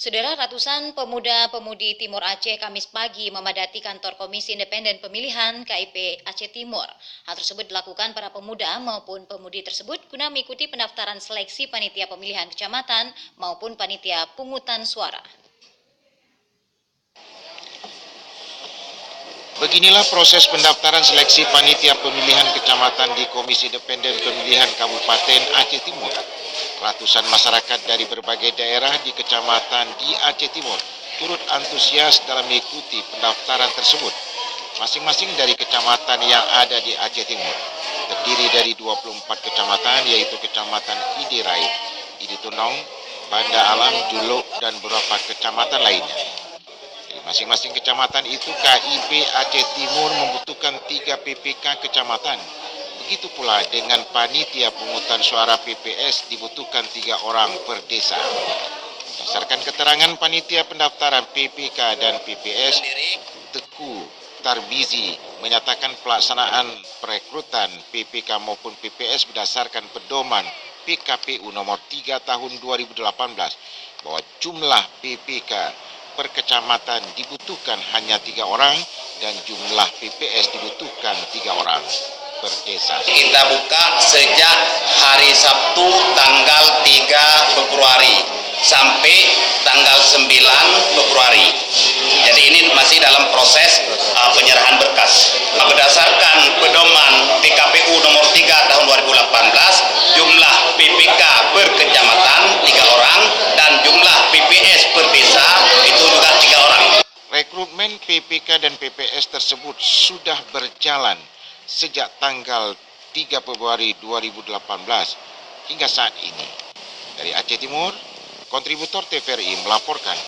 Saudara, ratusan pemuda-pemudi Timur Aceh Kamis pagi memadati kantor Komisi Independen Pemilihan KIP Aceh Timur. Hal tersebut dilakukan para pemuda maupun pemudi tersebut guna mengikuti pendaftaran seleksi panitia pemilihan kecamatan maupun panitia pungutan suara. Beginilah proses pendaftaran seleksi panitia pemilihan kecamatan di Komisi Independen Pemilihan Kabupaten Aceh Timur. Ratusan masyarakat dari berbagai daerah di kecamatan di Aceh Timur turut antusias dalam mengikuti pendaftaran tersebut. Masing-masing dari kecamatan yang ada di Aceh Timur terdiri dari 24 kecamatan, yaitu Kecamatan Idirai, Iditunong, Banda Alam, Juluk, dan beberapa kecamatan lainnya. Di masing-masing kecamatan itu, KIP Aceh Timur membutuhkan 3 PPK kecamatan. Begitu pula dengan panitia pungutan suara PPS dibutuhkan 3 orang per desa. Berdasarkan keterangan panitia pendaftaran PPK dan PPS, Teku Tarbizi menyatakan pelaksanaan perekrutan PPK maupun PPS berdasarkan pedoman PKPU nomor 3 tahun 2018 bahwa jumlah PPK per kecamatan dibutuhkan hanya 3 orang dan jumlah PPS dibutuhkan 3 orang per desa. Kita buka sejak hari Sabtu tanggal 3 Februari sampai tanggal 9 Februari. Jadi ini masih dalam proses penyerahan berkas. Berdasarkan pedoman PKPU nomor 3 tahun 2018, jumlah PPK per kecamatan 3 orang dan jumlah PPS per desa itu juga 3 orang. Rekrutmen PPK dan PPS tersebut sudah berjalan sejak tanggal 3 Februari 2018 hingga saat ini. Dari Aceh Timur, kontributor TVRI melaporkan.